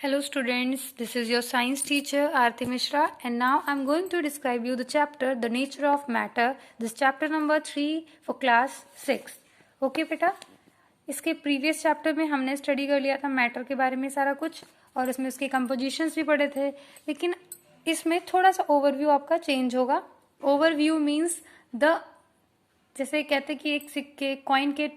Hello students, this is your science teacher Aarti Mishra and now I am going to describe you the chapter The Nature of Matter. This chapter number 3 for class 6. Okay बेटा, इसके previous chapter में हमने study कर लिया था matter के बारे में सारा कुछ और इसमें उसके कंपोजिशंस भी पढ़े थे, लेकिन इसमें थोड़ा सा ओवरव्यू आपका चेंज होगा. ओवरव्यू मीन्स जैसे कहते कि एक सिक्के कॉइन के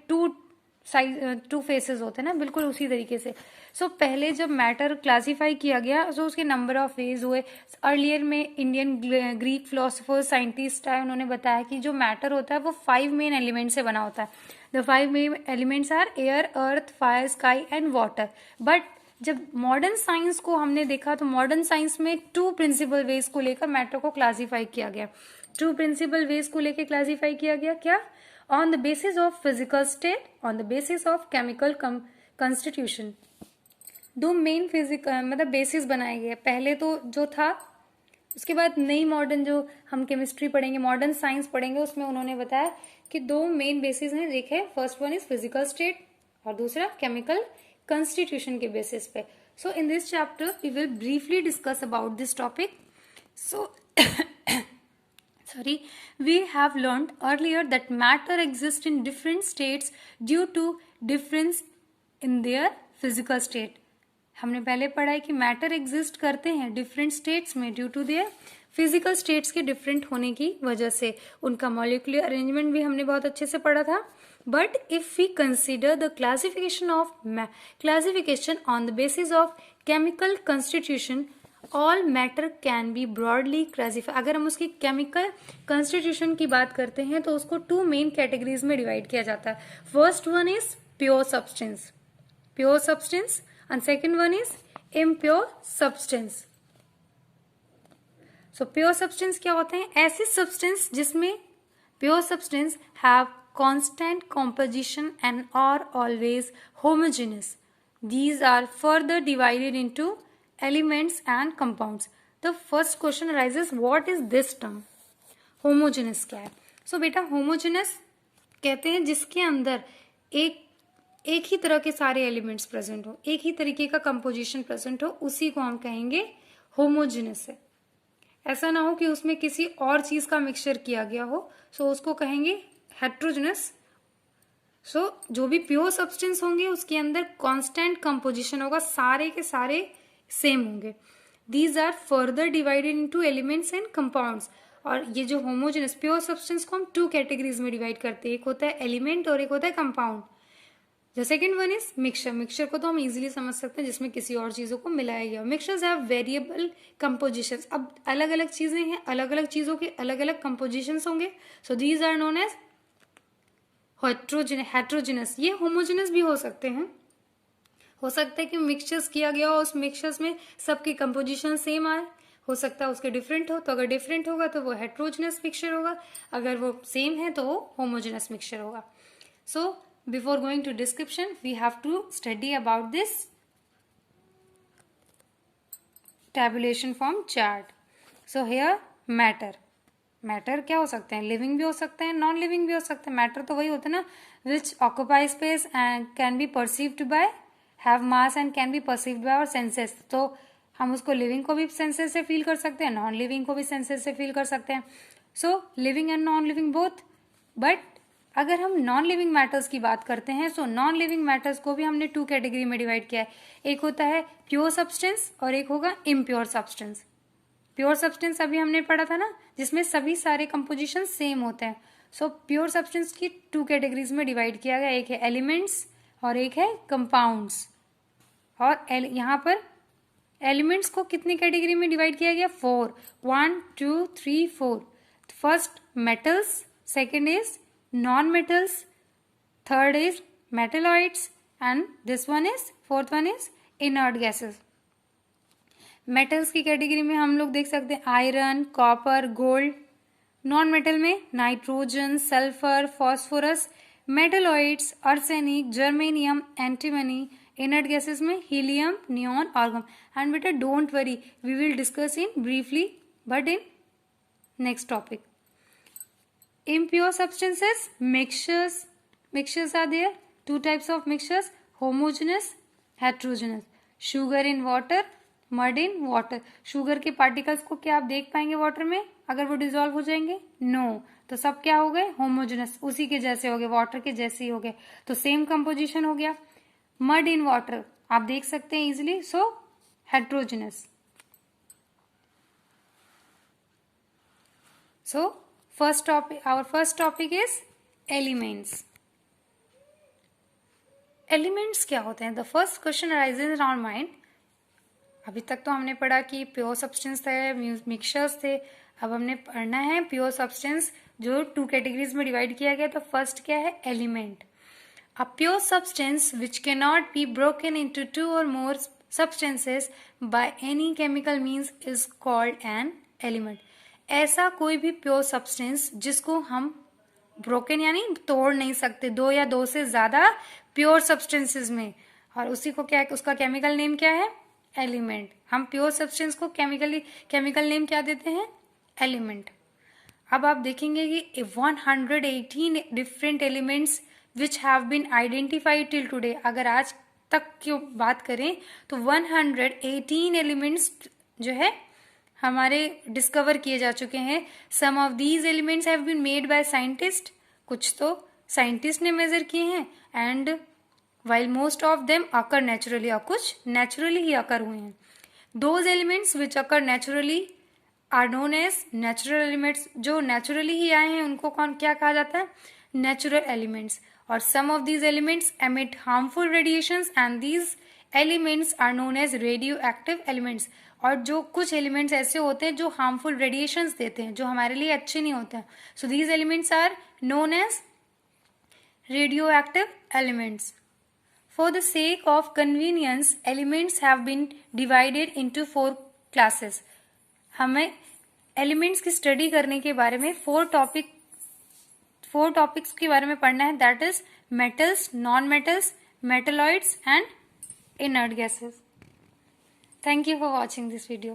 टू फेसेस होते हैं ना, बिल्कुल उसी तरीके से. सो पहले जब मैटर क्लासिफाई किया गया तो उसके नंबर ऑफ वेज हुए. अर्लियर में इंडियन ग्रीक फिलोसोफर साइंटिस्ट आए, उन्होंने बताया कि जो मैटर होता है वो 5 मेन एलिमेंट से बना होता है. The 5 main elements are air, earth, fire, sky and water. But जब मॉडर्न साइंस को हमने देखा तो मॉडर्न साइंस में 2 प्रिंसिपल वेज को लेकर मैटर को क्लासिफाई किया गया. 2 प्रिंसिपल वेज को लेकर क्लासिफाई किया गया. क्या? On the basis of physical state, on the basis of chemical constitution. 2 main मतलब बेसिस बनाए गए. पहले तो जो था, उसके बाद नई मॉडर्न जो हम केमिस्ट्री पढ़ेंगे, मॉडर्न साइंस पढ़ेंगे, उसमें उन्होंने बताया कि 2 मेन बेसिस हैं. देखे, first one is physical state और दूसरा केमिकल कंस्टिट्यूशन के बेसिस पे. So in this chapter we will briefly discuss about this topic. So we have learned earlier that matter exists in different states due to difference in their physical state. हमने पहले पढ़ा है कि matter exist करते हैं different states में due to their physical states के different होने की वजह से. उनका मॉलिक्यूलर अरेंजमेंट भी हमने बहुत अच्छे से पढ़ा था. But if we consider the classification on the basis of chemical constitution, all matter can be broadly classify. अगर हम उसकी केमिकल कंस्टिट्यूशन की बात करते हैं तो उसको 2 मेन कैटेगरीज में डिवाइड किया जाता है. First one is pure substance and second one is impure substance. So pure substance क्या होते हैं? ऐसे substance जिसमें pure substance have constant composition and are always homogeneous. These are further divided into elements and compounds. The first question arises, what is this term? Homogeneous क्या है? So बेटा homogeneous कहते हैं जिसके अंदर एक ही तरह के सारे एलिमेंट्स प्रेजेंट हो, एक ही तरीके का कंपोजिशन प्रेजेंट हो, उसी को हम कहेंगे होमोजेनस है. ऐसा ना हो कि उसमें किसी और चीज का मिक्सचर किया गया हो, सो उसको कहेंगे हेट्रोजेनस. सो जो भी प्योर सब्सटेंस होंगे उसके अंदर कांस्टेंट कंपोजिशन होगा, सारे के सारे सेम होंगे. These are further divided into elements and compounds. और ये जो होमोजेनस प्योर सब्सटेंस को हम 2 कैटेगरीज में डिवाइड करते हैं, एक होता है एलिमेंट और एक होता है compound. The second one is mixture को तो हम इजीली समझ सकते हैं जिसमें किसी और चीजों को मिलाया गया. Mixtures have variable compositions. अब अलग अलग चीजें हैं, अलग अलग चीजों के अलग अलग कंपोजिशंस होंगे. So these are known as heterogeneous. ये होमोजेनस भी हो सकते हैं. हो सकता है कि मिक्सचर्स किया गया हो, उस मिक्सचर्स में सबकी कंपोजिशन सेम आए. हो सकता है उसके डिफरेंट हो, तो अगर डिफरेंट होगा तो वो हेट्रोजेनस मिक्सचर होगा, अगर वो सेम है तो वो होमोजेनस मिक्सचर होगा. सो before going to description, we have to study about this tabulation form chart. So here matter क्या हो सकते हैं? लिविंग भी हो सकते हैं, नॉन लिविंग भी हो सकते हैं. मैटर तो वही होता है ना, which occupy space and can be perceived by, have mass and can be perceived by our senses. तो हम उसको लिविंग को भी सेंसेस से फील कर सकते हैं, नॉन लिविंग को भी सेंसेस से फील कर सकते हैं. So living and non living both. But अगर हम नॉन लिविंग मैटर्स की बात करते हैं, सो नॉन लिविंग मैटर्स को भी हमने 2 कैटेगरी में डिवाइड किया है. एक होता है प्योर सब्सटेंस और एक होगा इम्प्योर सब्सटेंस. प्योर सब्सटेंस अभी हमने पढ़ा था ना, जिसमें सभी सारे कंपोजिशन सेम होते हैं. सो प्योर सब्सटेंस की 2 कैटेगरीज में डिवाइड किया गया, एक है एलिमेंट्स और एक है कंपाउंड्स. और यहाँ पर एलिमेंट्स को कितनी कैटेगरी में डिवाइड किया गया? 4. 1 2 3 4. First metals, second is non-metals, third is metalloids, and this one is fourth one is inert gases. metals की कैटेगरी में हम लोग देख सकते हैं iron, copper, gold. Non metal में nitrogen, sulphur, phosphorus. Metalloids arsenic, germanium, antimony. Inert gases में helium, neon, argon. And बेटा don't worry, we will discuss in briefly but in next topic. Impure substances, mixtures are there. 2 types of mixtures, homogeneous, heterogeneous. Sugar in water, mud in water. Sugar के particles को क्या आप देख पाएंगे water में अगर वो डिजोल्व हो जाएंगे? नो। तो सब क्या हो गए? होमोजेनस, उसी के जैसे हो गए, वाटर के जैसे ही हो गए, तो सेम कंपोजिशन हो गया। मड इन वाटर आप देख सकते हैं easily, so heterogeneous. So our first topic is elements. Elements क्या होते हैं? The first question arises in our mind. अभी तक तो हमने पढ़ा कि प्योर सब्सटेंस थे, मिक्सचर्स थे। अब हमने पढ़ना है प्योर सब्सटेंस जो 2 कैटेगरीज में डिवाइड किया गया। तो फर्स्ट क्या है? Element. A pure substance which cannot be broken into 2 or more substances by any chemical means is called an element. ऐसा कोई भी प्योर सब्सटेंस जिसको हम ब्रोकन यानी तोड़ नहीं सकते 2 या 2 से ज्यादा प्योर सब्सटेंसेस में, और उसी को क्या, उसका केमिकल नेम क्या है? एलिमेंट। हम प्योर सब्सटेंस को केमिकल नेम क्या देते हैं? एलिमेंट। अब आप देखेंगे कि 118 different elements which have been identified till today. अगर आज तक की बात करें तो 118 एलिमेंट्स जो है हमारे डिस्कवर किए जा चुके हैं। Some of these elements have been made by scientist, कुछ तो साइंटिस्ट ने मेजर किए हैं, and while most of them occur naturally, और कुछ नेचुरली ही अकर हुए हैं। Those elements which occur naturally are known as natural elements। जो नेचुरली ही आए हैं उनको क्या कहा जाता है? Natural elements. और some of these elements emit harmful radiations and these elements are known as radioactive elements। और जो कुछ एलिमेंट्स ऐसे होते हैं जो हार्मफुल रेडिएशंस देते हैं, जो हमारे लिए अच्छे नहीं होते हैं। So these elements are known as radioactive elements। For the sake of convenience, elements have been divided into 4 classes। हमें एलिमेंट्स की स्टडी करने के बारे में 4 टॉपिक्स के बारे में पढ़ना है। That is metals, non metals, metalloids and inert gases. Thank you for watching this video.